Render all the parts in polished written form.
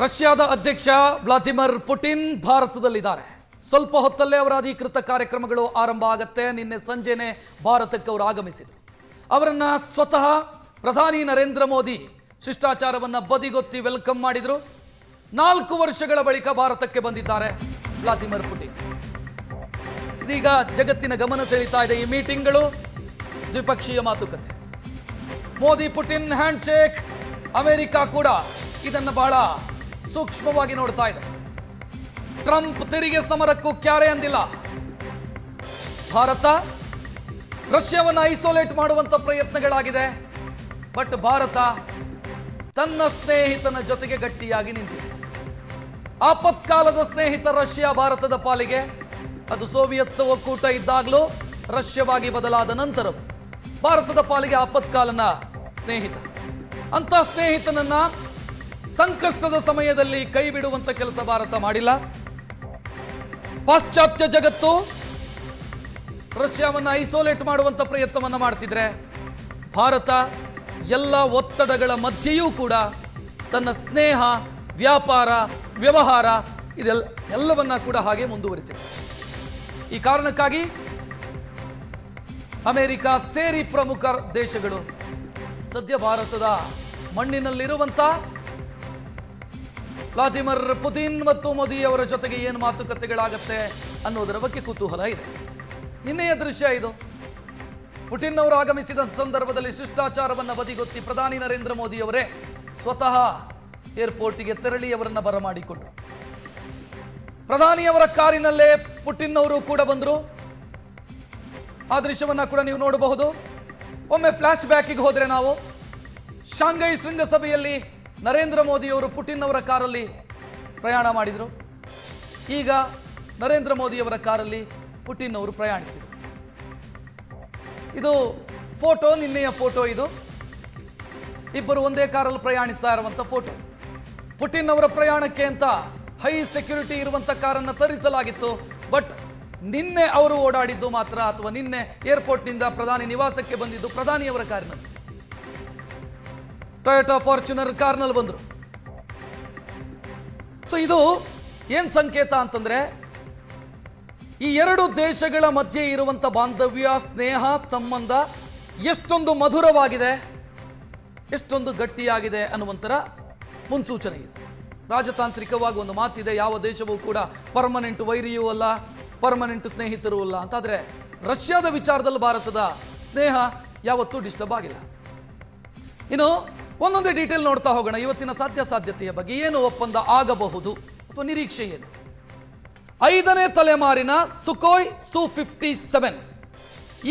ರಷ್ಯಾದ ಅಧ್ಯಕ್ಷ Vladimir Putin ಭಾರತದಲ್ಲಿದ್ದಾರೆ. ಸ್ವಲ್ಪ ಹೊತ್ತಲ್ಲೇ ಅವರ ಅಧಿಕೃತ ಕಾರ್ಯಕ್ರಮಗಳು ಆರಂಭ ಆಗುತ್ತೆ. ನಿನ್ನೆ ಸಂಜೆನೆ ಭಾರತಕ್ಕೆ ಅವರು ಆಗಮಿಸಿದರು. ಅವರನ್ನ ಸ್ವತಃ ಪ್ರಧಾನಿ ನರೇಂದ್ರ ಮೋದಿ ಶಿಷ್ಟಾಚಾರವನ್ನ ಬದಿಗೊತ್ತಿ ವೆಲ್ಕಮ್ ಮಾಡಿದರು. 4 ವರ್ಷಗಳ ಬಳಿಕ ಭಾರತಕ್ಕೆ ಬಂದಿದ್ದಾರೆ ವ್ಲಾದಿಮಿರ್ ಪುಟಿನ್. ಇದೀಗ ಜಗತ್ತಿನ ಗಮನ ಸೆಳೀತಾ ಇದೆ ಈ ಮೀಟಿಂಗ್ಗಳು, ದ್ವಿಪಕ್ಷೀಯ ಮಾತುಕತೆ. Modi Putin hand shake. America ಕೂಡ ಇದನ್ನು ಬಹಳ ಸೂಕ್ಷ್ಮವಾಗಿ ನೋಡ್ತಾ ಇದೆ. ಟ್ರಂಪ್ ತೆರಿಗೆ ಸಮರಕ್ಕೂ ಕ್ಯಾರೆ ಅಂದಿಲ್ಲ. ಭಾರತ ರಷ್ಯಾವನ್ನು ಐಸೋಲೇಟ್ ಮಾಡುವಂತ ಪ್ರಯತ್ನಗಳಾಗಿದೆ. ಬಟ್ ಭಾರತ ತನ್ನ ಸ್ನೇಹಿತನ ಜೊತೆಗೆ ಗಟ್ಟಿಯಾಗಿ ನಿಂತಿದೆ. ಆಪತ್ಕಾಲದ ಸ್ನೇಹಿತ ರಷ್ಯಾ ಭಾರತದ ಪಾಲಿಗೆ ಅದು ಸೋವಿಯತ್ ಒಕ್ಕೂಟ ಇದ್ದಾಗಲೂ ರಷ್ಯವಾಗಿ ಬದಲಾದ ನಂತರ ಭಾರತದ ಪಾಲಿಗೆ ಆಪತ್ಕಾಲನ ಸ್ನೇಹಿತ. ಅಂತ ಸ್ನೇಹಿತನನ್ನ ಸಂಕಷ್ಟದ ಸಮಯದಲ್ಲಿ ಕೈ ಬಿಡುವಂತ ಕೆಲಸ ಭಾರತ ಮಾಡಿಲ್ಲ. ಪಾಶ್ಚಾತ್ಯ ಜಗತ್ತು ರಷ್ಯಾವನ್ನು ಐಸೋಲೇಟ್ ಮಾಡುವಂತ ಪ್ರಯತ್ನವನ್ನ ಮಾಡ್ತಿದ್ರೆ ಭಾರತ ಎಲ್ಲ ಒತ್ತಡಗಳ ಮಧ್ಯೆಯೂ ಕೂಡ ತನ್ನ ಸ್ನೇಹ, ವ್ಯಾಪಾರ, ವ್ಯವಹಾರ ಎಲ್ಲವನ್ನ ಕೂಡ ಹಾಗೆ ಮುಂದುವರಿಸಿದೆ. ಈ ಕಾರಣಕ್ಕಾಗಿ ಅಮೆರಿಕ ಸೇರಿ ಪ್ರಮುಖ ದೇಶಗಳು ಸದ್ಯ ಭಾರತದ ಮಣ್ಣಿನಲ್ಲಿರುವಂತ ವ್ಲಾದಿಮಿರ್ ಪುಟಿನ್ ಮತ್ತು ಮೋದಿ ಅವರ ಜೊತೆಗೆ ಏನು ಮಾತುಕತೆಗಳಾಗತ್ತೆ ಅನ್ನೋದರ ಬಗ್ಗೆ ಕುತೂಹಲ ಇದೆ. ನಿನ್ನೆಯ ದೃಶ್ಯ ಇದು. ಪುಟಿನ್ ಅವರು ಆಗಮಿಸಿದ ಸಂದರ್ಭದಲ್ಲಿ ಶಿಷ್ಟಾಚಾರವನ್ನು ಬದಿಗೊತ್ತಿ ಪ್ರಧಾನಿ ನರೇಂದ್ರ ಮೋದಿ ಅವರೇ ಸ್ವತಃ ಏರ್ಪೋರ್ಟ್ಗೆ ತೆರಳಿ ಅವರನ್ನ ಬರಮಾಡಿಕೊಂಡ್ರು. ಪ್ರಧಾನಿಯವರ ಕಾರಿನಲ್ಲೇ ಪುಟಿನ್ ಅವರು ಕೂಡ ಬಂದರು. ಆ ದೃಶ್ಯವನ್ನ ಕೂಡ ನೀವು ನೋಡಬಹುದು. ಒಮ್ಮೆ ಫ್ಲಾಶ್ ಬ್ಯಾಕಿಗೆ ಹೋದ್ರೆ ನಾವು ಶಾಂಘೈ ಶೃಂಗಸಭೆಯಲ್ಲಿ ನರೇಂದ್ರ ಮೋದಿ ಅವರು ಪುಟಿನ್ ಅವರ ಕಾರಲ್ಲಿ ಪ್ರಯಾಣ ಮಾಡಿದರು. ಈಗ ನರೇಂದ್ರ ಮೋದಿ ಅವರ ಕಾರಲ್ಲಿ ಪುಟಿನ್ ಅವರು ಪ್ರಯಾಣಿಸಿದರು. ಇದು ಫೋಟೋ, ನಿನ್ನೆಯ ಫೋಟೋ ಇದು. ಇಬ್ಬರು ಒಂದೇ ಕಾರಲ್ಲಿ ಪ್ರಯಾಣಿಸ್ತಾ ಇರುವಂತ ಫೋಟೋ. ಪುಟಿನ್ ಅವರ ಪ್ರಯಾಣಕ್ಕೆ ಅಂತ ಹೈ ಸೆಕ್ಯೂರಿಟಿ ಇರುವಂತ ಕಾರನ್ನು ತರಿಸಲಾಗಿತ್ತು. ಬಟ್ ನಿನ್ನೆ ಅವರು ಓಡಾಡಿದ್ದು ಮಾತ್ರ, ಅಥವಾ ನಿನ್ನೆ ಏರ್ಪೋರ್ಟ್ನಿಂದ ಪ್ರಧಾನಿ ನಿವಾಸಕ್ಕೆ ಬಂದಿದ್ದು ಪ್ರಧಾನಿಯವರ ಕಾರಿನಲ್ಲಿ, ಟೊಯೋಟಾ ಫಾರ್ಚುನರ್ ಕಾರ್ನಲ್ಲಿ ಬಂದರು. ಸೊ ಇದು ಏನ್ ಸಂಕೇತ ಅಂತಂದ್ರೆ ಈ ಎರಡು ದೇಶಗಳ ಮಧ್ಯೆ ಇರುವಂತ ಬಾಂಧವ್ಯ, ಸ್ನೇಹ, ಸಂಬಂಧ ಎಷ್ಟೊಂದು ಮಧುರವಾಗಿದೆ, ಎಷ್ಟೊಂದು ಗಟ್ಟಿಯಾಗಿದೆ ಅನ್ನುವಂತರ ಮುನ್ಸೂಚನೆ ಇದೆ. ರಾಜತಾಂತ್ರಿಕವಾಗಿ ಒಂದು ಮಾತಿದೆ, ಯಾವ ದೇಶವೂ ಕೂಡ ಪರ್ಮನೆಂಟ್ ವೈರಿಯೂ ಅಲ್ಲ, ಪರ್ಮನೆಂಟ್ ಸ್ನೇಹಿತರೂ ಅಲ್ಲ ಅಂತ. ಆದರೆ ರಷ್ಯಾದ ವಿಚಾರದಲ್ಲಿ ಭಾರತದ ಸ್ನೇಹ ಯಾವತ್ತೂ ಡಿಸ್ಟರ್ಬ್ ಆಗಿಲ್ಲ. ಇನ್ನು ಒಂದೊಂದೇ ಡೀಟೇಲ್ ನೋಡ್ತಾ ಹೋಗೋಣ. ಇವತ್ತಿನ ಸಾಧ್ಯತೆಯ ಬಗ್ಗೆ ಏನು ಒಪ್ಪಂದ ಆಗಬಹುದು ಅಥವಾ ನಿರೀಕ್ಷೆ ಏನು? 5ನೇ ತಲೆಮಾರಿನ ಸುಖೋಯ್ Su-57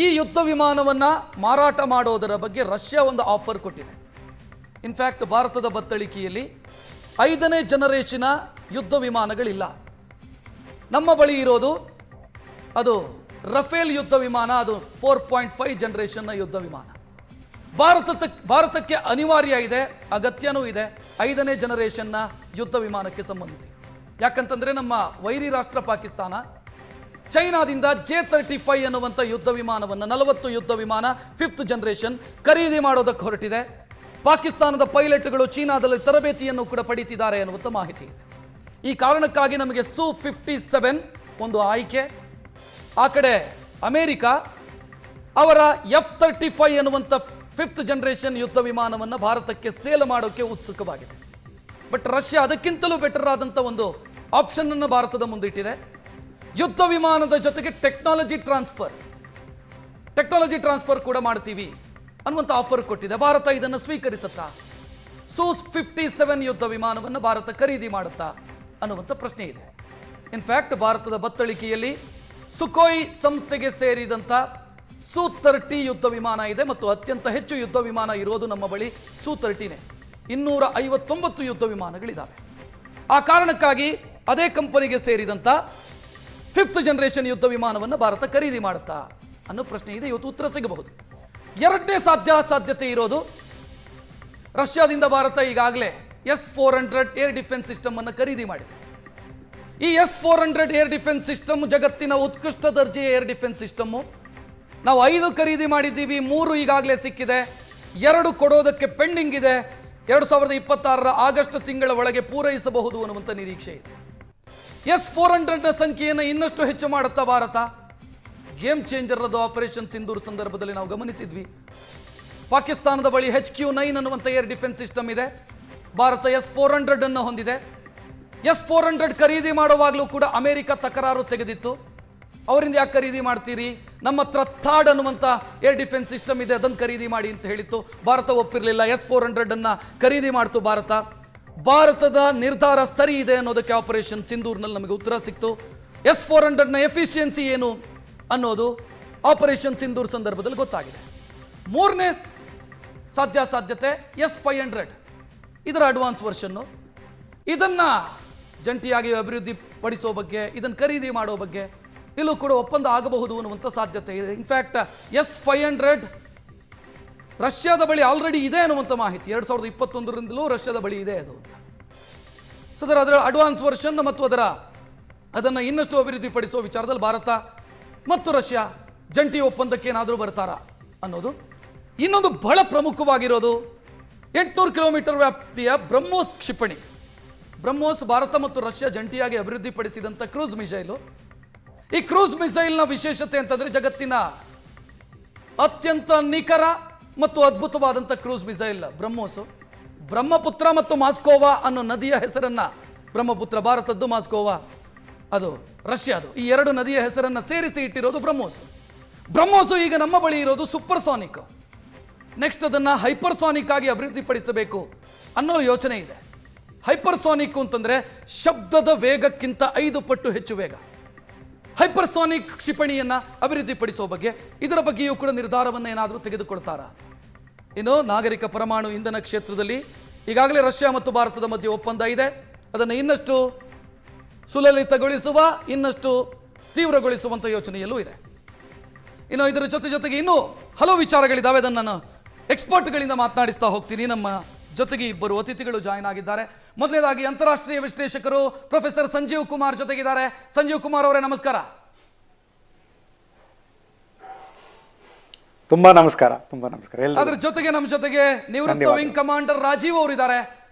ಈ ಯುದ್ಧ ವಿಮಾನವನ್ನ ಮಾರಾಟ ಮಾಡೋದರ ಬಗ್ಗೆ ರಷ್ಯಾ ಒಂದು ಆಫರ್ ಕೊಟ್ಟಿದೆ. ಇನ್ಫ್ಯಾಕ್ಟ್ ಭಾರತದ ಬತ್ತಳಿಕೆಯಲ್ಲಿ 5ನೇ ಜನರೇಷನ್ ಯುದ್ಧ ವಿಮಾನಗಳಿಲ್ಲ. ನಮ್ಮ ಬಳಿ ಇರೋದು ಅದು ರಫೇಲ್ ಯುದ್ಧ ವಿಮಾನ, ಅದು 4.5 ಜನರೇಷನ್ನ ಯುದ್ಧ ವಿಮಾನ. ಭಾರತಕ್ಕೆ ಅನಿವಾರ್ಯ ಇದೆ, ಅಗತ್ಯನೂ ಇದೆ 5ನೇ ಜನರೇಷನ್ನ ಯುದ್ಧ ವಿಮಾನಕ್ಕೆ ಸಂಬಂಧಿಸಿ. ಯಾಕಂತಂದ್ರೆ ನಮ್ಮ ವೈರಿ ರಾಷ್ಟ್ರ ಪಾಕಿಸ್ತಾನ ಚೈನಾದಿಂದ J-35 ಅನ್ನುವಂಥ ಯುದ್ಧ ವಿಮಾನವನ್ನು, 40 ಯುದ್ಧ ವಿಮಾನ 5th ಜನರೇಷನ್ ಖರೀದಿ ಮಾಡೋದಕ್ಕೆ ಹೊರಟಿದೆ. ಪಾಕಿಸ್ತಾನದ ಪೈಲಟ್ಗಳು ಚೀನಾದಲ್ಲಿ ತರಬೇತಿಯನ್ನು ಕೂಡ ಪಡೀತಿದ್ದಾರೆ ಅನ್ನುವಂಥ ಮಾಹಿತಿ ಇದೆ. ಈ ಕಾರಣಕ್ಕಾಗಿ ನಮಗೆ Su-57 ಒಂದು ಆಯ್ಕೆ. ಆ ಕಡೆ ಅಮೆರಿಕ ಅವರ F-35 ಅನ್ನುವಂಥ 5th ಜನರೇಷನ್ ಯುದ್ಧ ವಿಮಾನವನ್ನು ಭಾರತಕ್ಕೆ ಸೇಲ್ ಮಾಡೋಕೆ ಉತ್ಸುಕವಾಗಿದೆ. ಬಟ್ ರಷ್ಯಾ ಅದಕ್ಕಿಂತಲೂ ಬೆಟರ್ ಆದಂಥ ಒಂದು ಆಪ್ಷನ್ ಅನ್ನು ಭಾರತದ ಮುಂದಿಟ್ಟಿದೆ. ಯುದ್ಧ ವಿಮಾನದ ಜೊತೆಗೆ ಟೆಕ್ನಾಲಜಿ ಟ್ರಾನ್ಸ್ಫರ್ ಕೂಡ ಮಾಡ್ತೀವಿ ಅನ್ನುವಂಥ ಆಫರ್ ಕೊಟ್ಟಿದೆ. ಭಾರತ ಇದನ್ನು ಸ್ವೀಕರಿಸುತ್ತಾ? Su-57 ಯುದ್ಧ ವಿಮಾನವನ್ನು ಭಾರತ ಖರೀದಿ ಮಾಡುತ್ತಾ ಅನ್ನುವಂಥ ಪ್ರಶ್ನೆ ಇದೆ. ಇನ್ಫ್ಯಾಕ್ಟ್ ಭಾರತದ ಬತ್ತಳಿಕೆಯಲ್ಲಿ ಸುಖೋಯ್ ಸಂಸ್ಥೆಗೆ ಸೇರಿದಂಥ Su-30 ಯುದ್ಧ ವಿಮಾನ ಇದೆ ಮತ್ತು ಅತ್ಯಂತ ಹೆಚ್ಚು ಯುದ್ಧ ವಿಮಾನ ಇರೋದು ನಮ್ಮ ಬಳಿ Su-30ನೇ. 259 ಯುದ್ಧ ವಿಮಾನಗಳಿದ್ದಾವೆ. ಆ ಕಾರಣಕ್ಕಾಗಿ ಅದೇ ಕಂಪನಿಗೆ ಸೇರಿದಂಥ 5th ಜನರೇಷನ್ ಯುದ್ಧ ವಿಮಾನವನ್ನು ಭಾರತ ಖರೀದಿ ಮಾಡುತ್ತಾ ಅನ್ನೋ ಪ್ರಶ್ನೆ ಇದೆ. ಇವತ್ತು ಉತ್ತರ ಸಿಗಬಹುದು. 2ನೇ ಸಾಧ್ಯತೆ ಇರೋದು ರಷ್ಯಾದಿಂದ ಭಾರತ ಈಗಾಗಲೇ S-400 ಏರ್ ಡಿಫೆನ್ಸ್ ಸಿಸ್ಟಮ್ ಅನ್ನು ಖರೀದಿ ಮಾಡಿದೆ. ಈ S-400 ಏರ್ ಡಿಫೆನ್ಸ್ ಸಿಸ್ಟಮ್ ಜಗತ್ತಿನ ಉತ್ಕೃಷ್ಟ ದರ್ಜೆಯ ಏರ್ ಡಿಫೆನ್ಸ್ ಸಿಸ್ಟಮ್. ನಾವು 5 ಖರೀದಿ ಮಾಡಿದ್ದೀವಿ, 3 ಈಗಾಗಲೇ ಸಿಕ್ಕಿದೆ, 2 ಕೊಡೋದಕ್ಕೆ ಪೆಂಡಿಂಗ್ ಇದೆ. 2026 ಆಗಸ್ಟ್ ತಿಂಗಳ ಒಳಗೆ ಪೂರೈಸಬಹುದು ಅನ್ನುವಂಥ ನಿರೀಕ್ಷೆ ಇದೆ. S-400ನ ಸಂಖ್ಯೆಯನ್ನು ಇನ್ನಷ್ಟು ಹೆಚ್ಚು ಮಾಡುತ್ತಾ ಭಾರತ. ಗೇಮ್ ಚೇಂಜರ್ ಅದು ಆಪರೇಷನ್ ಸಿಂಧೂರ್ ಸಂದರ್ಭದಲ್ಲಿ ನಾವು ಗಮನಿಸಿದ್ವಿ. ಪಾಕಿಸ್ತಾನದ ಬಳಿ HQ-9 ಅನ್ನುವಂಥ ಏರ್ ಡಿಫೆನ್ಸ್ ಸಿಸ್ಟಮ್ ಇದೆ. ಭಾರತ S-400 ಅನ್ನು ಹೊಂದಿದೆ. S-400 ಖರೀದಿ ಮಾಡುವಾಗಲೂ ಕೂಡ ಅಮೆರಿಕ ತಕರಾರು ತೆಗೆದಿತ್ತು. ಅವರಿಂದ ಯಾಕೆ ಖರೀದಿ ಮಾಡ್ತೀರಿ, ನಮ್ಮ ಹತ್ರ ಥಾಡ್ ಅನ್ನುವಂಥ ಏರ್ ಡಿಫೆನ್ಸ್ ಸಿಸ್ಟಮ್ ಇದೆ, ಅದನ್ನು ಖರೀದಿ ಮಾಡಿ ಅಂತ ಹೇಳಿತ್ತು. ಭಾರತ ಒಪ್ಪಿರಲಿಲ್ಲ. S-400 ಅನ್ನು ಖರೀದಿ ಮಾಡ್ತು ಭಾರತ. ಭಾರತದ ನಿರ್ಧಾರ ಸರಿ ಇದೆ ಅನ್ನೋದಕ್ಕೆ ಆಪರೇಷನ್ ಸಿಂಧೂರ್ನಲ್ಲಿ ನಮಗೆ ಉತ್ತರ ಸಿಕ್ತು. S-400ನ ಎಫಿಷಿಯನ್ಸಿ ಏನು ಅನ್ನೋದು ಆಪರೇಷನ್ ಸಿಂಧೂರ್ ಸಂದರ್ಭದಲ್ಲಿ ಗೊತ್ತಾಗಿದೆ. ಮೂರನೇ ಸಾಧ್ಯತೆ S-500, ಇದರ ಅಡ್ವಾನ್ಸ್ ವರ್ಷನ್ನು. ಇದನ್ನು ಜಂಟಿಯಾಗಿ ಅಭಿವೃದ್ಧಿ ಪಡಿಸೋ ಬಗ್ಗೆ, ಇದನ್ನು ಖರೀದಿ ಮಾಡೋ ಬಗ್ಗೆ ಇಲ್ಲೂ ಕೂಡ ಒಪ್ಪಂದ ಆಗಬಹುದು ಅನ್ನುವಂಥ ಸಾಧ್ಯತೆ ಇದೆ. ಇನ್ಫ್ಯಾಕ್ಟ್ S-500 ರಷ್ಯಾದ ಬಳಿ ಆಲ್ರೆಡಿ ಇದೆ ಅನ್ನುವಂಥ ಮಾಹಿತಿ. 2021ರಿಂದಲೂ ರಷ್ಯಾದ ಬಳಿ ಇದೆ ಅದು. ಸೊ ಅದರ ಅಡ್ವಾನ್ಸ್ ವರ್ಷನ್ ಮತ್ತು ಅದನ್ನು ಇನ್ನಷ್ಟು ಅಭಿವೃದ್ಧಿಪಡಿಸುವ ವಿಚಾರದಲ್ಲಿ ಭಾರತ ಮತ್ತು ರಷ್ಯಾ ಜಂಟಿ ಒಪ್ಪಂದಕ್ಕೆ ಏನಾದರೂ ಬರ್ತಾರಾ ಅನ್ನೋದು. ಇನ್ನೊಂದು ಬಹಳ ಪ್ರಮುಖವಾಗಿರೋದು 800 ಕಿಲೋಮೀಟರ್ ವ್ಯಾಪ್ತಿಯ ಬ್ರಹ್ಮೋಸ್ ಕ್ಷಿಪಣಿ. ಬ್ರಹ್ಮೋಸ್ ಭಾರತ ಮತ್ತು ರಷ್ಯಾ ಜಂಟಿಯಾಗಿ ಅಭಿವೃದ್ಧಿಪಡಿಸಿದಂಥ ಕ್ರೂಸ್ ಮಿಸೈಲು. ಈ ಕ್ರೂಸ್ ಮಿಸೈಲ್ನ ವಿಶೇಷತೆ ಅಂತಂದ್ರೆ ಜಗತ್ತಿನ ಅತ್ಯಂತ ನಿಖರ ಮತ್ತು ಅದ್ಭುತವಾದಂಥ ಕ್ರೂಸ್ ಮಿಸೈಲ್ ಬ್ರಹ್ಮೋಸ್. ಬ್ರಹ್ಮಪುತ್ರ ಮತ್ತು ಮಾಸ್ಕೋವಾ ಅನ್ನೋ ನದಿಯ ಹೆಸರನ್ನ, ಬ್ರಹ್ಮಪುತ್ರ ಭಾರತದ್ದು, ಮಾಸ್ಕೋವಾ ಅದು ರಷ್ಯಾದು, ಈ ಎರಡು ನದಿಯ ಹೆಸರನ್ನ ಸೇರಿಸಿ ಇಟ್ಟಿರೋದು ಬ್ರಹ್ಮೋಸ್. ಬ್ರಹ್ಮೋಸು ಈಗ ನಮ್ಮ ಬಳಿ ಇರೋದು ಸೂಪರ್ಸಾನಿಕ್. ನೆಕ್ಸ್ಟ್ ಅದನ್ನು ಹೈಪರ್ಸಾನಿಕ್ ಆಗಿ ಅಭಿವೃದ್ಧಿಪಡಿಸಬೇಕು ಅನ್ನೋ ಯೋಚನೆ ಇದೆ. ಹೈಪರ್ಸಾನಿಕ್ ಅಂತಂದ್ರೆ ಶಬ್ದದ ವೇಗಕ್ಕಿಂತ 5 ಪಟ್ಟು ಹೆಚ್ಚು ವೇಗ. ಹೈಪರ್ಸಾನಿಕ್ ಕ್ಷಿಪಣಿಯನ್ನ ಅಭಿವೃದ್ಧಿಪಡಿಸುವ ಬಗ್ಗೆ, ಇದರ ಬಗ್ಗೆಯೂ ಕೂಡ ನಿರ್ಧಾರವನ್ನು ಏನಾದರೂ ತೆಗೆದುಕೊಳ್ತಾರಾ. ಇನ್ನು ನಾಗರಿಕ ಪರಮಾಣು ಇಂಧನ ಕ್ಷೇತ್ರದಲ್ಲಿ ಈಗಾಗಲೇ ರಷ್ಯಾ ಮತ್ತು ಭಾರತದ ಮಧ್ಯೆ ಒಪ್ಪಂದ ಇದೆ. ಅದನ್ನು ಇನ್ನಷ್ಟು ಸುಲಲಿತಗೊಳಿಸುವ, ಇನ್ನಷ್ಟು ತೀವ್ರಗೊಳಿಸುವಂಥ ಯೋಚನೆಯಲ್ಲೂ ಇದೆ. ಇನ್ನು ಇದರ ಜೊತೆಗೆ ಇನ್ನೂ ಹಲವು ವಿಚಾರಗಳಿದ್ದಾವೆ. ಅದನ್ನು ನಾನು ಎಕ್ಸ್ಪರ್ಟ್ಗಳಿಂದ ಮಾತನಾಡಿಸ್ತಾ ಹೋಗ್ತೀನಿ. ನಮ್ಮ ಜೊತೆಗೆ ಇಬ್ಬರು ಅತಿಥಿಗಳು ಜಾಯ್ನ್ ಆಗಿದ್ದಾರೆ. ಮೊದಲನೇದಾಗಿ ಅಂತಾರಾಷ್ಟ್ರೀಯ ವಿಶ್ಲೇಷಕರು ಪ್ರೊಫೆಸರ್ ಸಂಜೀವ್ ಕುಮಾರ್ ಜೊತೆಗಿದ್ದಾರೆ. ಸಂಜೀವ್ ಕುಮಾರ್ ಅವರೇ ನಮಸ್ಕಾರ. ತುಂಬಾ ನಮಸ್ಕಾರ. ಅದ್ರ ಜೊತೆಗೆ ನಮ್ಮ ಜೊತೆಗೆ ನಿವೃತ್ತ ವಿಂಗ್ ಕಮಾಂಡರ್ ರಾಜೀವ್ ಅವರಿದ್ದಾರೆ.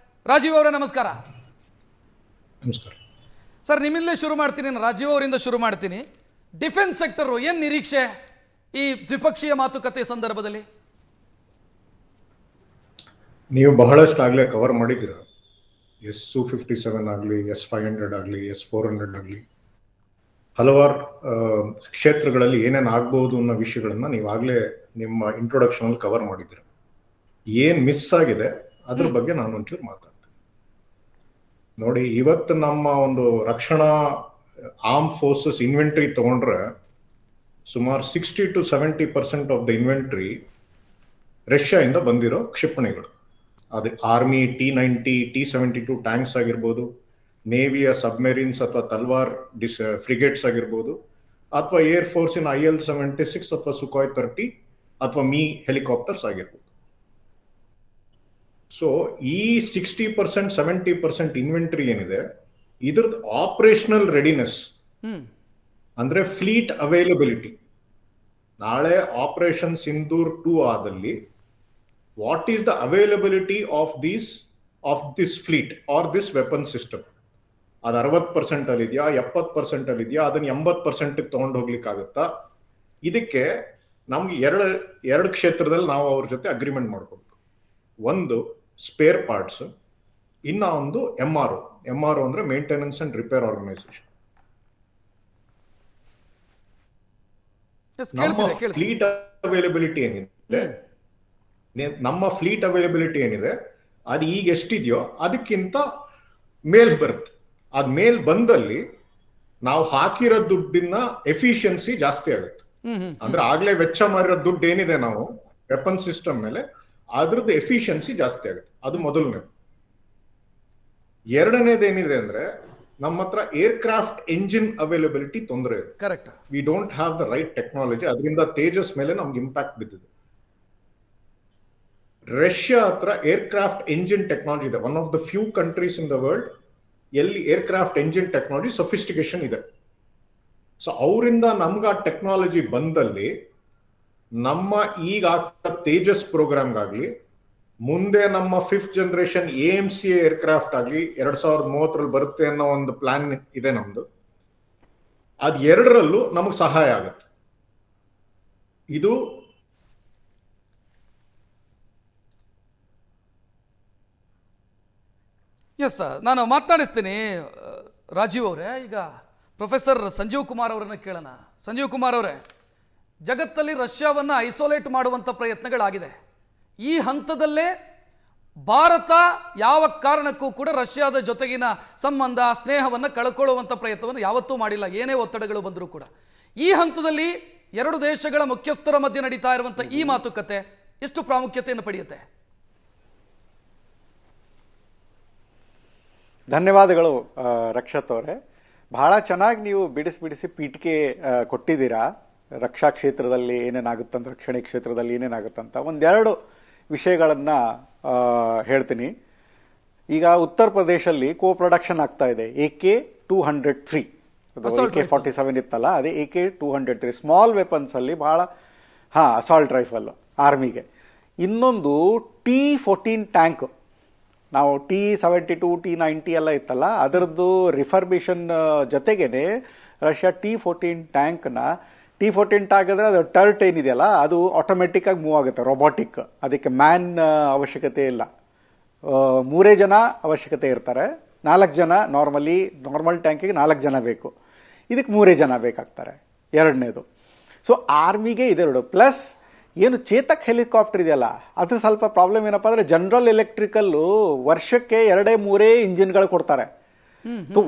ರಾಜೀವ್ ಅವರೇ ನಮಸ್ಕಾರ. ನಮಸ್ಕಾರ ಸರ್, ನಿಮ್ಮಿಂದಲೇ ಶುರು ಮಾಡ್ತೀನಿ, ರಾಜೀವ್ ಅವರಿಂದ ಶುರು ಮಾಡ್ತೀನಿ. ಡಿಫೆನ್ಸ್ ಸೆಕ್ಟರ್ ಏನ್ ನಿರೀಕ್ಷೆ ಈ ದ್ವಿಪಕ್ಷೀಯ ಮಾತುಕತೆ ಸಂದರ್ಭದಲ್ಲಿ? ನೀವು ಬಹಳಷ್ಟು ಆಗಲೇ ಕವರ್ ಮಾಡಿದ್ದೀರ. Su-57 ಆಗಲಿ, S-500 ಆಗಲಿ, S-400 ಆಗಲಿ, ಹಲವಾರು ಕ್ಷೇತ್ರಗಳಲ್ಲಿ ಏನೇನು ಆಗ್ಬಹುದು ಅನ್ನೋ ವಿಷಯಗಳನ್ನ ನೀವಾಗಲೇ ನಿಮ್ಮ ಇಂಟ್ರೊಡಕ್ಷನ್ ಅಲ್ಲಿ ಕವರ್ ಮಾಡಿದ್ದೀರ. ಏನ್ ಮಿಸ್ ಆಗಿದೆ ಅದ್ರ ಬಗ್ಗೆ ನಾನು ಒಂಚೂರು ಮಾತಾಡ್ತೀನಿ. ನೋಡಿ, ಇವತ್ತು ನಮ್ಮ ಒಂದು ರಕ್ಷಣಾ ಆರ್ಮ್ ಫೋರ್ಸಸ್ ಇನ್ವೆಂಟ್ರಿ ತಗೊಂಡ್ರೆ ಸುಮಾರು 60 to 70% ಆಫ್ ದ ಇನ್ವೆಂಟ್ರಿ ರಷ್ಯಾದಿಂದ ಬಂದಿರೋ ಕ್ಷಿಪಣಿಗಳು. ಅದು ಆರ್ಮಿ T-90, T-72 ಟ್ಯಾಂಕ್ಸ್ ಆಗಿರ್ಬೋದು, ನೇವಿಯ ಸಬ್ಮೆರಿನ್ಸ್ ಅಥವಾ ತಲ್ವಾರ್ ಫ್ರಿಗೇಟ್ಸ್ ಆಗಿರ್ಬೋದು, ಅಥವಾ ಏರ್ ಫೋರ್ಸಿನ IL-76 ಅಥವಾ ಸುಖಾಯ್ 30 ಅಥವಾ ಮೀ ಹೆಲಿಕಾಪ್ಟರ್ಸ್ ಆಗಿರ್ಬೋದು. ಸೊ ಈ 60%, 70% ಇನ್ವೆಂಟ್ರಿ ಏನಿದೆ, ಇದ್ರದ್ದು ಆಪರೇಷನಲ್ ರೆಡಿನೆಸ್ ಅಂದ್ರೆ ಫ್ಲೀಟ್ ಅವೈಲಬಿಲಿಟಿ. ನಾಳೆ ಆಪರೇಷನ್ ಸಿಂಧೂರ್ 2 ಆದಲ್ಲಿ what is the availability of this fleet or this weapon system? ಅದು 60% ಅಲ್ಲಿ ಇದೆಯಾ, 70% ಅಲ್ಲಿ ಇದೆಯಾ, ಅದನ್ನ 80% ತಗೊಂಡು ಹೋಗ್ಲಿಕ್ಕೆ ಆಗುತ್ತಾ? ಇದಕ್ಕೆ ನಮ್ಗೆ ಎರಡು ಕ್ಷೇತ್ರದಲ್ಲಿ ನಾವು ಅವ್ರ ಜೊತೆ ಅಗ್ರಿಮೆಂಟ್ ಮಾಡ್ಕೋಬೇಕು. ಒಂದು ಸ್ಪೇರ್ ಪಾರ್ಟ್ಸ್, ಇನ್ನ ಒಂದು MRO ಅಂದ್ರೆ ಮೇಂಟೆನೆನ್ಸ್ ಅಂಡ್ ರಿಪೇರ್ ಆರ್ಗನೈಸೇಷನ್. ನಮ್ಮ ಫ್ಲೀಟ್ ಅವೈಲಬಿಲಿಟಿ ಏನಿದೆ ಅದು ಈಗ ಎಷ್ಟಿದೆಯೋ ಅದಕ್ಕಿಂತ ಮೇಲ್ ಬರುತ್ತೆ. ಅದ್ ಮೇಲ್ ಬಂದಲ್ಲಿ ನಾವು ಹಾಕಿರೋ ದುಡ್ಡಿನ ಎಫಿಷಿಯನ್ಸಿ ಜಾಸ್ತಿ ಆಗುತ್ತೆ. ಅಂದ್ರೆ ಆಗ್ಲೇ ವೆಚ್ಚ ಮಾಡಿರೋ ದುಡ್ಡು ಏನಿದೆ ನಾವು ವೆಪನ್ ಸಿಸ್ಟಮ್ ಮೇಲೆ, ಅದ್ರದ್ದು ಎಫಿಷಿಯನ್ಸಿ ಜಾಸ್ತಿ ಆಗುತ್ತೆ. ಅದು ಮೊದಲನೇದು. ಎರಡನೇದೇನಿದೆ ಅಂದ್ರೆ ನಮ್ಮ ಹತ್ರ ಏರ್ಕ್ರಾಫ್ಟ್ ಎಂಜಿನ್ ಅವೈಲಬಿಲಿಟಿ ತೊಂದರೆ ಇದೆ. Correct. We don't have the right technology. ಅದರಿಂದ ತೇಜಸ್ ಮೇಲೆ ನಮ್ಗೆ ಇಂಪ್ಯಾಕ್ಟ್ ಬಿದ್ದಿದೆ. ರಷ್ಯಾ ಹತ್ರ ಏರ್ಕ್ರಾಫ್ಟ್ ಎಂಜಿನ್ ಟೆಕ್ನಾಲಜಿ ಇದೆ. One of the few countries in the world ಎಲ್ಲಿ ಏರ್ಕ್ರಾಫ್ಟ್ ಎಂಜಿನ್ ಟೆಕ್ನಾಲಜಿ ಸೊಫಿಸ್ಟಿಕೇಶನ್ ಇದೆ. ಸೊ ಅವರಿಂದ ನಮ್ಗೆ ಆ ಟೆಕ್ನಾಲಜಿ ಬಂದಲ್ಲಿ ನಮ್ಮ ಈಗ ತೇಜಸ್ ಪ್ರೋಗ್ರಾಮ್ಗಾಗ್ಲಿ ಮುಂದೆ ನಮ್ಮ 5th ಜನರೇಷನ್ AMC ಏರ್ಕ್ರಾಫ್ಟ್ ಆಗಲಿ 2030 ಬರುತ್ತೆ ಅನ್ನೋ ಒಂದು ಪ್ಲಾನ್ ಇದೆ ನಮ್ದು. ಅದ್ ಎರಡರಲ್ಲೂ ನಮಗೆ ಸಹಾಯ ಆಗುತ್ತೆ. ಇದು ಎಸ್ ಸರ್, ನಾನು ಮಾತನಾಡಿಸ್ತೀನಿ. ರಾಜೀವ್ ಅವರೇ, ಈಗ ಪ್ರೊಫೆಸರ್ ಸಂಜೀವ್ ಕುಮಾರ್ ಅವರನ್ನು ಕೇಳೋಣ. ಸಂಜೀವ್ ಕುಮಾರ್ ಅವರೇ, ಜಗತ್ತಲ್ಲಿ ರಷ್ಯಾವನ್ನು ಐಸೋಲೇಟ್ ಮಾಡುವಂಥ ಪ್ರಯತ್ನಗಳಾಗಿದೆ. ಈ ಹಂತದಲ್ಲೇ ಭಾರತ ಯಾವ ಕಾರಣಕ್ಕೂ ಕೂಡ ರಷ್ಯಾದ ಜೊತೆಗಿನ ಸಂಬಂಧ ಸ್ನೇಹವನ್ನು ಕಳ್ಕೊಳ್ಳುವಂಥ ಪ್ರಯತ್ನವನ್ನು ಯಾವತ್ತೂ ಮಾಡಿಲ್ಲ, ಏನೇ ಒತ್ತಡಗಳು ಬಂದರೂ ಕೂಡ. ಈ ಹಂತದಲ್ಲಿ ಎರಡು ದೇಶಗಳ ಮುಖ್ಯಸ್ಥರ ಮಧ್ಯೆ ನಡೀತಾ ಇರುವಂಥ ಈ ಮಾತುಕತೆ ಎಷ್ಟು ಪ್ರಾಮುಖ್ಯತೆಯನ್ನು ಪಡೆಯುತ್ತೆ? ಧನ್ಯವಾದಗಳು ರಕ್ಷತ್ ಅವರೇ. ಬಹಳ ಚೆನ್ನಾಗಿ ನೀವು ಬಿಡಿಸಿ ಪೀಠಿಕೆ ಕೊಟ್ಟಿದ್ದೀರಾ. ರಕ್ಷಾ ಕ್ಷೇತ್ರದಲ್ಲಿ ಏನೇನಾಗುತ್ತಂತ, ರಕ್ಷಣೆ ಕ್ಷೇತ್ರದಲ್ಲಿ ಏನೇನಾಗುತ್ತಂತ ಒಂದೆರಡು ವಿಷಯಗಳನ್ನ ಹೇಳ್ತೀನಿ. ಈಗ ಉತ್ತರ ಪ್ರದೇಶಲ್ಲಿ ಪ್ರೊಡಕ್ಷನ್ ಆಗ್ತಾ ಇದೆ AK-203, AK-47 ಇತ್ತಲ್ಲ, ಅದೇ AK-203 ಸ್ಮಾಲ್ ವೆಪನ್ಸ್ ಅಲ್ಲಿ ಬಹಳ ಅಸಾಲ್ಟ್ ರೈಫಲ್ ಆರ್ಮಿಗೆ. ಇನ್ನೊಂದು T-14 ಟ್ಯಾಂಕ್, ನಾವು T-72 T-90 ಎಲ್ಲ ಇತ್ತಲ್ಲ, ಅದರದ್ದು ರಿಫರ್ಬಿಷನ್ ಜೊತೆಗೇನೆ ರಷ್ಯಾ T-14 ಟ್ಯಾಂಕ್ನ T-14 ಟ್ಯಾಂಕ್ ಅಂದ್ರೆ ಅದು ಟರ್ಟ್ ಏನಿದೆಯಲ್ಲ, ಅದು ಆಟೋಮೆಟಿಕ್ ಆಗಿ ಮೂವ್ ಆಗುತ್ತೆ, ರೊಬಾಟಿಕ್. ಅದಕ್ಕೆ ಮ್ಯಾನ್ ಅವಶ್ಯಕತೆ ಇಲ್ಲ. 3 ಜನ ಅವಶ್ಯಕತೆ ಇರ್ತಾರೆ. 4 ಜನ ನಾರ್ಮಲ್ ಟ್ಯಾಂಕಿಗೆ 4 ಜನ ಬೇಕು, ಇದಕ್ಕೆ 3 ಜನ ಬೇಕಾಗ್ತಾರೆ. ಎರಡನೇದು. ಸೊ ಆರ್ಮಿಗೆ ಇದೆರಡು. ಪ್ಲಸ್ ಏನು ಚೇತಕ್ ಹೆಲಿಕಾಪ್ಟರ್ ಇದೆಯಲ್ಲ, ಅದು ಸ್ವಲ್ಪ ಪ್ರಾಬ್ಲಮ್ ಏನಪ್ಪಾ ಅಂದ್ರೆ, ಜನರಲ್ ಎಲೆಕ್ಟ್ರಿಕಲ್ ವರ್ಷಕ್ಕೆ 2-3 ಇಂಜಿನ್ಗಳು ಕೊಡ್ತಾರೆ.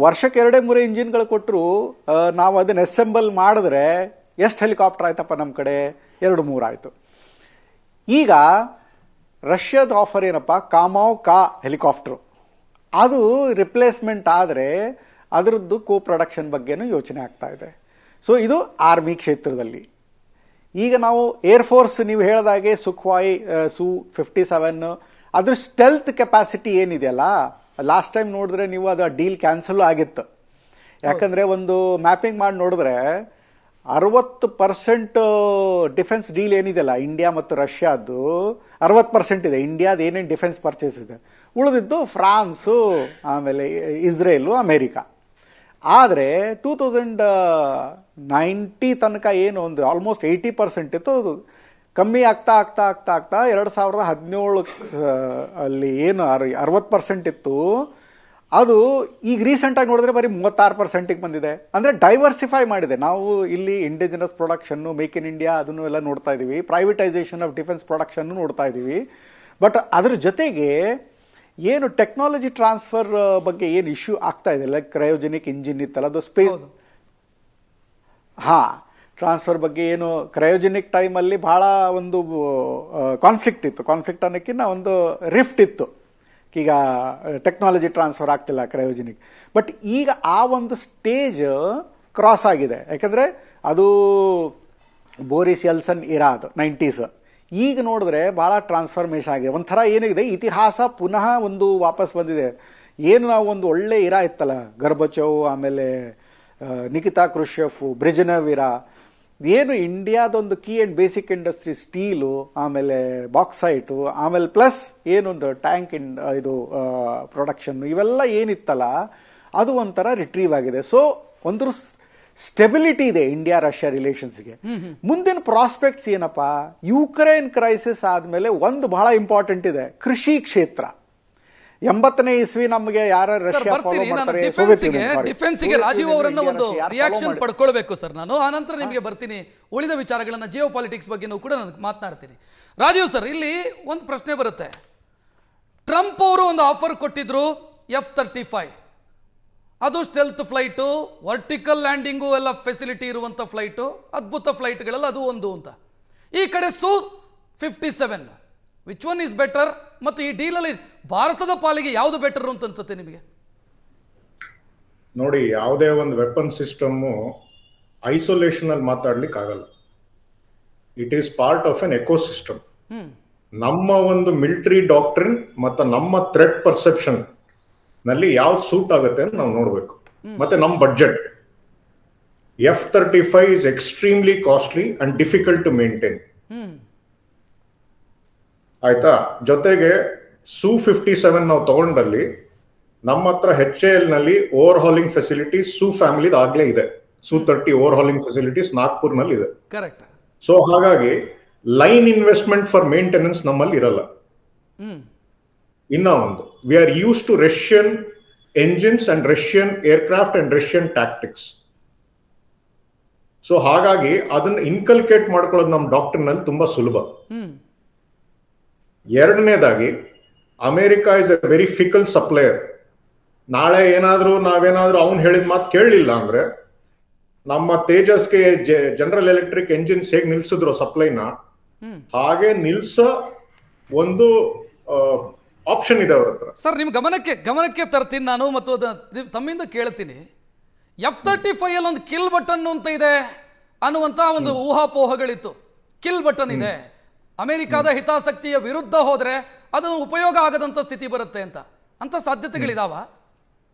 ವರ್ಷಕ್ಕೆ 2-3 ಇಂಜಿನ್ಗಳು ಕೊಟ್ಟರು ನಾವು ಅದನ್ನ ಅಸೆಂಬಲ್ ಮಾಡಿದ್ರೆ ಎಷ್ಟು ಹೆಲಿಕಾಪ್ಟರ್ ಆಯ್ತಪ್ಪ ನಮ್ಮ ಕಡೆ? 2-3 ಆಯ್ತು. ಈಗ ರಷ್ಯಾದ ಆಫರ್ ಏನಪ್ಪಾ, ಕಾಮಾವ್ ಹೆಲಿಕಾಪ್ಟರ್, ಅದು ರಿಪ್ಲೇಸ್ಮೆಂಟ್ ಆದರೆ ಅದರದ್ದು ಪ್ರೊಡಕ್ಷನ್ ಬಗ್ಗೆನೂ ಯೋಚನೆ ಆಗ್ತಾ ಇದೆ. ಸೊ ಇದು ಆರ್ಮಿ ಕ್ಷೇತ್ರದಲ್ಲಿ. ಈಗ ನಾವು ಏರ್ಫೋರ್ಸ್, ನೀವು ಹೇಳಿದಾಗೆ ಸುಖವಾಯ್ Su-57 ಅದ್ರ ಸ್ಟೆಲ್ತ್ ಕೆಪಾಸಿಟಿ ಏನಿದೆಯಲ್ಲ, ಲಾಸ್ಟ್ ಟೈಮ್ ನೋಡಿದ್ರೆ ನೀವು ಅದು ಡೀಲ್ ಕ್ಯಾನ್ಸಲ್ ಆಗಿತ್ತು. ಯಾಕಂದ್ರೆ ಒಂದು ಮ್ಯಾಪಿಂಗ್ ಮಾಡಿ ನೋಡಿದ್ರೆ 60% ಡಿಫೆನ್ಸ್ ಡೀಲ್ ಏನಿದೆಯಲ್ಲ ಇಂಡಿಯಾ ಮತ್ತು ರಷ್ಯಾದ್ದು 60% ಇದೆ. ಇಂಡಿಯಾದ ಏನೇನು ಡಿಫೆನ್ಸ್ ಪರ್ಚೇಸ್ ಇದೆ, ಉಳಿದಿದ್ದು ಫ್ರಾನ್ಸು, ಆಮೇಲೆ ಇಸ್ರೇಲು, ಅಮೆರಿಕ. ಆದರೆ 2090 ತನಕ ಏನು ಒಂದು ಆಲ್ಮೋಸ್ಟ್ 80% ಇತ್ತು, ಅದು ಕಮ್ಮಿ ಆಗ್ತಾ 2017 ಅಲ್ಲಿ ಏನು 60% ಇತ್ತು, ಅದು ಈಗ ರೀಸೆಂಟ್ ಆಗಿ ನೋಡಿದ್ರೆ ಬರೀ 36% ಬಂದಿದೆ. ಅಂದ್ರೆ ಡೈವರ್ಸಿಫೈ ಮಾಡಿದೆ. ನಾವು ಇಲ್ಲಿ indigenous production, make in India ಅದನ್ನು ಎಲ್ಲ ನೋಡ್ತಾ ಇದೀವಿ, ಪ್ರೈವೇಟೈಸೇಷನ್ ಆಫ್ ಡಿಫೆನ್ಸ್ ಪ್ರೊಡಕ್ಷನ್ ನೋಡ್ತಾ ಇದೀವಿ. ಬಟ್ ಅದ್ರ ಜೊತೆಗೆ ಏನು ಟೆಕ್ನಾಲಜಿ ಟ್ರಾನ್ಸ್ಫರ್ ಬಗ್ಗೆ ಏನು ಇಶ್ಯೂ ಆಗ್ತಾ ಇದೆ, ಲೈಕ್ ಕ್ರಯೋಜೆನಿಕ್ ಇಂಜಿನ್ ಇತ್ತಲ್ಲ, ಅದು ಸ್ಪೇಸ್ ಟ್ರಾನ್ಸ್ಫರ್ ಬಗ್ಗೆ ಏನು ಕ್ರಯೋಜೆನಿಕ್ ಟೈಮ್ ಅಲ್ಲಿ ಬಹಳ ಒಂದು ಕಾನ್ಫ್ಲಿಕ್ಟ್ ಇತ್ತು. ಕಾನ್ಫ್ಲಿಕ್ಟ್ ಅನ್ನೋಕ್ಕಿಂತ ಒಂದು ರಿಫ್ಟ್ ಇತ್ತು. ಈಗ ಟೆಕ್ನಾಲಜಿ ಟ್ರಾನ್ಸ್ಫರ್ ಆಗ್ತಿಲ್ಲ ಕ್ರಯೋಜೆನಿಕ್. ಬಟ್ ಈಗ ಆ ಒಂದು ಸ್ಟೇಜ್ ಕ್ರಾಸ್ ಆಗಿದೆ. ಯಾಕಂದ್ರೆ ಅದು ಬೋರಿಸ್ ಎಲ್ಸನ್ ಇರಾ, ಅದು 90s. ಈಗ ನೋಡಿದ್ರೆ ಬಹಳ ಟ್ರಾನ್ಸ್ಫಾರ್ಮೇಶನ್ ಆಗಿದೆ. ಒಂಥರ ಏನಿದೆ, ಇತಿಹಾಸ ಪುನಃ ಒಂದು ವಾಪಸ್ ಬಂದಿದೆ. ಏನು ನಾವು ಒಂದು ಒಳ್ಳೆ ಇರಾ ಇತ್ತಲ್ಲ, ಗರ್ಬಚೋವ್, ಆಮೇಲೆ ನಿಕಿತಾ ಕ್ರುಶ್ಚೇವ್, ಬ್ರೆಜನೆವ್ ಇರಾ, ಏನು ಇಂಡಿಯಾದೊಂದು key and basic industry steel, ಆಮೇಲೆ ಬಾಕ್ಸೈಟು, ಆಮೇಲೆ ಪ್ಲಸ್ ಏನೊಂದು ಟ್ಯಾಂಕ್ ಇದು ಪ್ರೊಡಕ್ಷನ್, ಇವೆಲ್ಲ ಏನಿತ್ತಲ್ಲ ಅದು ಒಂಥರ ರಿಟ್ರೀವ್ ಆಗಿದೆ. ಸೊ ಒಂದು ಸ್ಟೆಬಿಲಿಟಿ ಇದೆ ಇಂಡಿಯಾ ರಷ್ಯಾ ರಿಲೇಷನ್ಸ್ಗೆ. ಮುಂದಿನ ಪ್ರಾಸ್ಪೆಕ್ಟ್ಸ್ ಏನಪ್ಪಾ, ಯುಕ್ರೇನ್ ಕ್ರೈಸಿಸ್ ಆದ್ಮೇಲೆ ಒಂದು ಬಹಳ ಇಂಪಾರ್ಟೆಂಟ್ ಇದೆ, ಕೃಷಿ ಕ್ಷೇತ್ರ. 80ನೇ ಇಸ್ವಿ ನಮಗೆ ಯಾರು ರಷ್ಯಾ ಡಿಫೆನ್ಸ್ಗೆ ರಾಜೀವ್ ಅವರನ್ನ ಒಂದು ರಿಯಾಕ್ಷನ್ ಪಡ್ಕೊಳ್ಬೇಕು ಸರ್ ನಾನು. ಆನಂತರ ನಿಮಗೆ ಬರ್ತೀನಿ, ಉಳಿದ ವಿಚಾರಗಳನ್ನ ಜಿಯೋ ಪಾಲಿಟಿಕ್ಸ್ ಬಗ್ಗೆ ಕೂಡ ನಾನು ಮಾತನಾಡ್ತೀನಿ. ರಾಜೀವ್ ಸರ್, ಇಲ್ಲಿ ಒಂದು ಪ್ರಶ್ನೆ ಬರುತ್ತೆ. ಟ್ರಂಪ್ ಅವರು ಒಂದು ಆಫರ್ ಕೊಟ್ಟಿದ್ರು, F-35, ಅದು ಸ್ಟೆಲ್ತ್ ಫ್ಲೈಟು, ವರ್ಟಿಕಲ್ ಲ್ಯಾಂಡಿಂಗು ಎಲ್ಲ ಫೆಸಿಲಿಟಿ ಇರುವಂತ ಫ್ಲೈಟು, ಅದ್ಭುತ ಫ್ಲೈಟ್ಗಳೆಲ್ಲ ಅದು ಒಂದು ಅಂತ. ಈ ಕಡೆ Su-57, which one is better? ಮತ್ತು ಈ ಡೀಲಲ್ಲಿ ಭಾರತದ ಪಾಲಿಗೆ ಯಾವುದು ಬೆಟರ್ ಅಂತ ಅನ್ಸುತ್ತೆ ನಿಮಗೆ? ನೋಡಿ, ಯಾವುದೇ ಒಂದು ವೆಪನ್ ಸಿಸ್ಟಮ್ ಐಸೋಲೇಷನ್ ಅಲ್ಲಿ ಮಾತಾಡ್ಲಿಕ್ಕೆ ಆಗಲ್ಲ. It is part of N ecosystem. ನಮ್ಮ ಒಂದು ಮಿಲಿಟರಿ ಡಾಕ್ಟ್ರಿನ್ ಮತ್ತು ನಮ್ಮ ಥ್ರೆಟ್ ಪರ್ಸೆಪ್ಷನ್ ನಲ್ಲಿ ಯಾವ್ದು ಸೂಟ್ ಆಗುತ್ತೆ ಅಂತ ನಾವು ನೋಡ್ಬೇಕು. ಮತ್ತೆ ನಮ್ಮ budget. F-35 is extremely costly and difficult to maintain. ಆಯ್ತಾ. ಜೊತೆಗೆ Su-57 ನಾವು ತಗೊಂಡಲ್ಲಿ ನಮ್ಮ ಹತ್ರ HAL ನಲ್ಲಿ ಓವರ್ ಹಾಲಿಂಗ್ ಫೆಸಿಲಿಟೀಸ್ ಫ್ಯಾಮಿಲಿದ್ ಆಗ್ಲೇ ಇದೆ. Su-30 over howling facilities Nagpur ನಲ್ಲಿ ಇದೆ. ಕರೆಕ್ಟ್. ಸೊ ಹಾಗಾಗಿ ಲೈನ್ ಇನ್ವೆಸ್ಟ್ಮೆಂಟ್ ಫಾರ್ ಮೇಂಟೆನೆನ್ಸ್ ನಮ್ಮಲ್ಲಿ ಇರಲ್ಲ. ಇನ್ನ ಒಂದು, we are used to Russian engines and Russian aircraft and Russian tactics. So ಹಾಗಾಗಿ ಅದನ್ನ ಇನ್ಕಲ್ಕೇಟ್ ಮಾಡ್ಕೊಳ್ಳೋದು ನಮ್ಮ ಡಾಕ್ಟರ್ನಲ್ಲಿ ತುಂಬಾ ಸುಲಭ. ಎರಡನೇದಾಗಿ, America is a very fickle supplier. ನಾಳೆ ನಾವೇನಾದ್ರೂ ಅವ್ನು ಹೇಳಿದ ಮಾತು ಕೇಳಲಿಲ್ಲ ಅಂದ್ರೆ, ನಮ್ಮ ತೇಜಸ್ಗೆ ಜನರಲ್ ಎಲೆಕ್ಟ್ರಿಕ್ ಎಂಜಿನ್ಸ್ ಹೇಗೆ ನಿಲ್ಸಿದ್ರು ಸಪ್ಲೈನ, ಹಾಗೆ ನಿಲ್ಸೋ ಒಂದು ಆಪ್ಷನ್ ಇದೆ ಅವ್ರ ಹತ್ರ. ಸರ್, ನಿಮ್ ಗಮನಕ್ಕೆ ತರ್ತೀನಿ ನಾನು, ಮತ್ತು ತಮ್ಮಿಂದ ಕೇಳ್ತೀನಿ. F-35 ಅಲ್ಲಿ ಒಂದು ಕಿಲ್ ಬಟನ್ ಅಂತ ಇದೆ ಅನ್ನುವಂತ ಒಂದು ಊಹಾಪೋಹಗಳಿತ್ತು. ಕಿಲ್ ಬಟನ್ ಇದೆ, ಅಮೆರಿಕದ ಹಿತಾಸಕ್ತಿಯ ವಿರುದ್ಧ ಹೋದ್ರೆ ಅದು ಉಪಯೋಗ ಆಗದಂತ ಸ್ಥಿತಿ ಬರುತ್ತೆ ಅಂತ ಸಾಧ್ಯತೆಗಳಿದಾವ?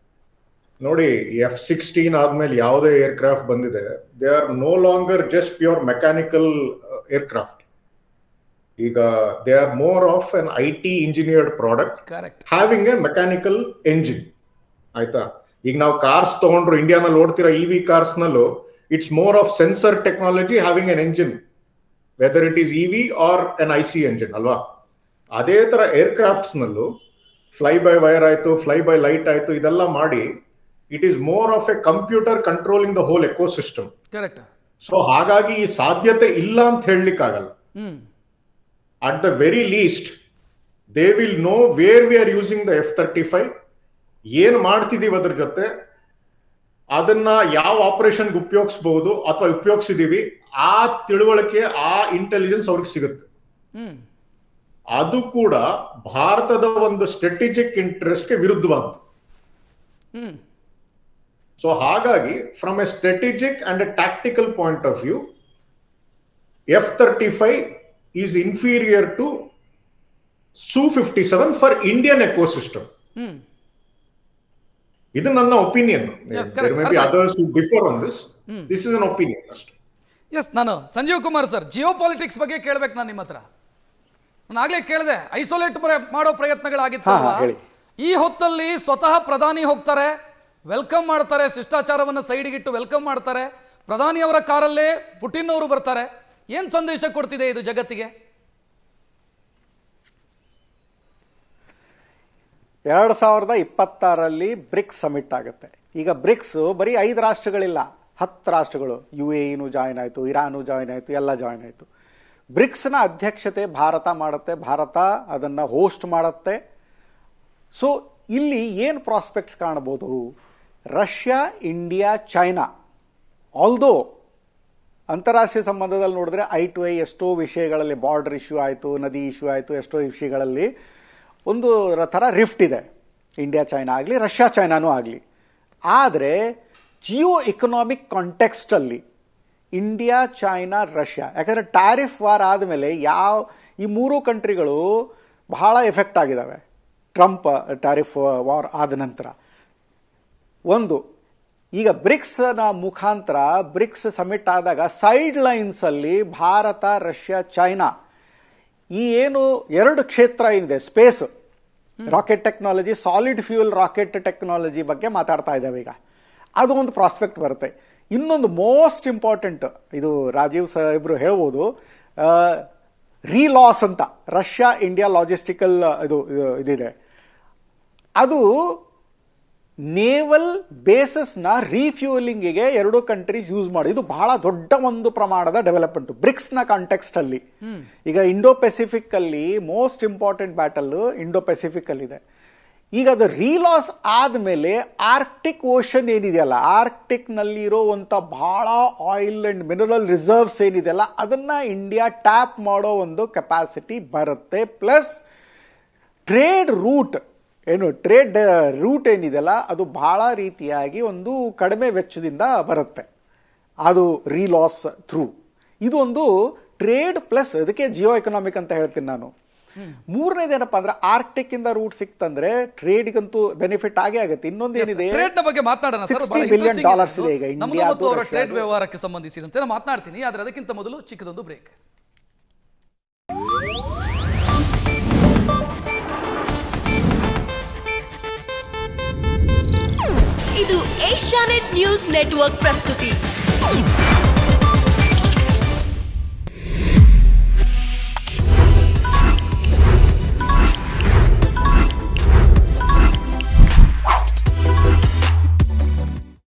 ನೋಡಿ, F-16 ಆದ್ಮೇಲೆ ಯಾವುದೇ ಏರ್ಕ್ರಾಫ್ಟ್ ಬಂದಿದೆ, they are no longer just pure mechanical aircraft. ಈಗ they are more of an IT engineered product having a mechanical engine. ಆಯ್ತಾ. ಈಗ ನಾವು ಕಾರ್ಸ್ ತಗೊಂಡ್ರು, ಇಂಡಿಯಾನಲ್ಲಿ ಓಡ್ತಿರೋ EV ಕಾರ್ಸ್ ನಲ್ಲೂ it's more of sensor technology having an engine, whether it is EV or an IC engine ಅಲ್ವಾ. ಅದೇ ತರ ಏರ್ಕ್ರಾಫ್ಟ್ಸ್ ನಲ್ಲೂ ಫ್ಲೈ ಬೈ ವೈರ್ ಆಯ್ತು, ಫ್ಲೈ ಬೈ ಲೈಟ್ ಆಯ್ತು, ಇದೆಲ್ಲ ಮಾಡಿ it is more of A computer controlling the whole ecosystem. Correct. So ಹಾಗಾಗಿ ಈ ಸಾಧ್ಯತೆ ಇಲ್ಲ ಅಂತ ಹೇಳಲಿಕ್ಕಾಗಲ್ಲ. At the very least they will know where we are using the F-35, ಏನ್ ಮಾಡ್ತಿದೀವಿ ಅದ್ರ ಜೊತೆ, ಅದನ್ನ ಯಾವ ಆಪರೇಷನ್ಗೆ ಉಪಯೋಗಿಸಬಹುದು ಅಥವಾ ಉಪಯೋಗಿಸಿದೀವಿ, ಆ ತಿಳುವಳಿಕೆ, ಆ ಇಂಟೆಲಿಜೆನ್ಸ್ ಅವ್ರಿಗೆ ಸಿಗುತ್ತೆ. ಅದು ಕೂಡ ಭಾರತದ ಒಂದು ಸ್ಟ್ರಾಟಜಿಕ್ ಇಂಟ್ರೆಸ್ಟ್ಗೆ ವಿರುದ್ಧವಾದ್ದು. ಸೊ ಹಾಗಾಗಿ from a strategic and a tactical point of view, F-35 is inferior to Su-57 for Indian ecosystem. ಇದು ನನ್ನ opinion. Others who differ on this. This is an opinion ಅಷ್ಟೇ. ಎಸ್, ನಾನು Sanjeev Kumar sir, geopolitics ಬಗ್ಗೆ ಕೇಳ್ಬೇಕು ನಾನು ನಿಮ್ಮ ಹತ್ರ. ನಾನು ಆಗ್ಲೇ ಕೇಳಿದೆ, ಐಸೋಲೇಟ್ ಮಾಡೋ ಪ್ರಯತ್ನಗಳಾಗಿತ್ತು. ಈ ಹೊತ್ತಲ್ಲಿ ಸ್ವತಃ ಪ್ರಧಾನಿ ಹೋಗ್ತಾರೆ, ವೆಲ್ಕಮ್ ಮಾಡ್ತಾರೆ, ಶಿಷ್ಟಾಚಾರವನ್ನು ಸೈಡ್ಗಿಟ್ಟು ವೆಲ್ಕಮ್ ಮಾಡ್ತಾರೆ. ಪ್ರಧಾನಿಯವರ ಕಾರಲ್ಲೇ ಪುಟಿನ್ ಅವರು ಬರ್ತಾರೆ. ಏನ್ ಸಂದೇಶ ಕೊಡ್ತಿದೆ ಇದು ಜಗತ್ತಿಗೆ? 2026 ಬ್ರಿಕ್ಸ್ ಸಮಿಟ್ ಆಗುತ್ತೆ. ಈಗ ಬ್ರಿಕ್ಸ್ ಬರೀ 5 ರಾಷ್ಟ್ರಗಳಿಲ್ಲ, 10 ರಾಷ್ಟ್ರಗಳು. UAE ಜಾಯಿನ್ ಆಯಿತು, ಇರಾನು ಜಾಯಿನ್ ಆಯಿತು, ಎಲ್ಲ ಜಾಯಿನ್ ಆಯಿತು. ಬ್ರಿಕ್ಸ್ನ ಅಧ್ಯಕ್ಷತೆ ಭಾರತ ಮಾಡುತ್ತೆ, ಭಾರತ ಅದನ್ನು ಹೋಸ್ಟ್ ಮಾಡುತ್ತೆ. ಸೊ ಇಲ್ಲಿ ಏನು ಪ್ರಾಸ್ಪೆಕ್ಟ್ಸ್ ಕಾಣಬಹುದು? ರಷ್ಯಾ, ಇಂಡಿಯಾ, ಚೈನಾ, ಆಲ್ದೋ ಅಂತಾರಾಷ್ಟ್ರೀಯ ಸಂಬಂಧದಲ್ಲಿ ನೋಡಿದ್ರೆ ಐ ಟು ಐ ಎಷ್ಟೋ ವಿಷಯಗಳಲ್ಲಿ, ಬಾರ್ಡರ್ ಇಶ್ಯೂ ಆಯಿತು, ನದಿ ಇಶ್ಯೂ ಆಯಿತು, ಎಷ್ಟೋ ವಿಷಯಗಳಲ್ಲಿ ಒಂದು ಥರ ರಿಫ್ಟ್ ಇದೆ. ಇಂಡಿಯಾ ಚೈನಾ ಆಗಲಿ, ರಷ್ಯಾ ಚೈನಾನೂ ಆಗಲಿ. ಆದರೆ ಜಿಯೋ ಎಕನಾಮಿಕ್ ಕಾಂಟೆಕ್ಸ್ಟಲ್ಲಿ ಇಂಡಿಯಾ, ಚೈನಾ, ರಷ್ಯಾ, ಯಾಕಂದರೆ ಟ್ಯಾರಿಫ್ ವಾರ್ ಆದಮೇಲೆ ಈ 3 ಕಂಟ್ರಿಗಳು ಬಹಳ ಎಫೆಕ್ಟ್ ಆಗಿದ್ದಾವೆ. ಟ್ರಂಪ್ ಟ್ಯಾರಿಫ್ ವಾರ್ ಆದ ನಂತರ ಈಗ ಬ್ರಿಕ್ಸ್ನ ಮುಖಾಂತರ ಬ್ರಿಕ್ಸ್ ಸಮಿಟ್ ಆದಾಗ ಸೈಡ್ ಲೈನ್ಸಲ್ಲಿ ಭಾರತ, ರಷ್ಯಾ, ಚೈನಾ ಈ ಏನು 2 ಕ್ಷೇತ್ರ ಏನಿದೆ, space, rocket technology, solid fuel rocket technology ಬಗ್ಗೆ ಮಾತಾಡ್ತಾ ಇದ್ದಾವೆ. ಈಗ ಅದು ಒಂದು ಪ್ರಾಸ್ಪೆಕ್ಟ್ ಬರುತ್ತೆ. ಇನ್ನೊಂದು ಮೋಸ್ಟ್ ಇಂಪಾರ್ಟೆಂಟ್, ಇದು ರಾಜೀವ್ ಸಾಹೇಬ್ರು ಹೇಳ್ಬೋದು, ರೀಲಾಸ್ ಅಂತ ರಷ್ಯಾ ಇಂಡಿಯಾ ಲಾಜಿಸ್ಟಿಕಲ್ ಇದಿದೆ. ಅದು ನೇವಲ್ ಬೇಸಸ್ನ ರೀಫ್ಯೂಲಿಂಗಿಗೆ 2 ಕಂಟ್ರೀಸ್ ಯೂಸ್ ಮಾಡಿ, ಇದು ಬಹಳ ದೊಡ್ಡ ಒಂದು ಪ್ರಮಾಣದ ಡೆವಲಪ್ಮೆಂಟ್ ಬ್ರಿಕ್ಸ್ನ ಕಾಂಟೆಕ್ಸ್ಟ್ ಅಲ್ಲಿ. ಈಗ ಇಂಡೋ ಪೆಸಿಫಿಕ್ ಅಲ್ಲಿ most important battle Indo Pacific ಅಲ್ಲಿ ಇದೆ. ಈಗ ಅದು ರೀಲಾಸ್ ಆದ್ಮೇಲೆ ಆರ್ಕ್ಟಿಕ್ ಓಷನ್ ಏನಿದೆಯಲ್ಲ, ಆರ್ಕ್ಟಿಕ್ ನಲ್ಲಿ ಇರೋವಂಥ ಬಹಳ ಆಯಿಲ್ ಅಂಡ್ ಮಿನರಲ್ ರಿಸರ್ವ್ಸ್ ಏನಿದೆಯಲ್ಲ, ಅದನ್ನ ಇಂಡಿಯಾ ಟ್ಯಾಪ್ ಮಾಡೋ ಒಂದು ಕೆಪಾಸಿಟಿ ಬರುತ್ತೆ. ಪ್ಲಸ್ ಟ್ರೇಡ್ ರೂಟ್ ಏನಿದೆಯಲ್ಲ, ಅದು ಬಹಳ ರೀತಿಯಾಗಿ ಒಂದು ಕಡಿಮೆ ವೆಚ್ಚದಿಂದ ಬರುತ್ತೆ. ಅದು ರೀಲಾಸ್ ಥ್ರೂ ಇದು ಒಂದು ಟ್ರೇಡ್ ಪ್ಲಸ್, ಅದಕ್ಕೆ ಜಿಯೋ ಎಕನಾಮಿಕ್ ಅಂತ ಹೇಳ್ತೀನಿ ನಾನು. ಮೂರನೇದೇನಪ್ಪ ಅಂದ್ರೆ ಆರ್ಕ್ಟಿಕ್ ಇಂದ ರೂಟ್ ಸಿಕ್ತಂದ್ರೆ ಟ್ರೇಡ್ಗಂತೂ ಬೆನಿಫಿಟ್ ಆಗೇ ಆಗುತ್ತೆ. ಇನ್ನೊಂದು ಏನಿದೆ, ಟ್ರೇಡ್ ಬಗ್ಗೆ ಮಾತಾಡೋಣ ಸರ್. $60 billion ಇದೆ ಈಗ ಇಂಡಿಯಾ ಟ್ರೇಡ್ ವ್ಯವಹಾರಕ್ಕೆ ಸಂಬಂಧಿಸಿದಂತೆ ನಾನು ಮಾತನಾಡ್ತೀನಿ. ಆದ್ರೆ ಅದಕ್ಕಿಂತ ಮೊದಲು ಚಿಕ್ಕದೊಂದು ಬ್ರೇಕ್. ಇದು ಏಷ್ಯಾನೆಟ್ ನ್ಯೂಸ್ ನೆಟ್ವರ್ಕ್ ಪ್ರಸ್ತುತಿ.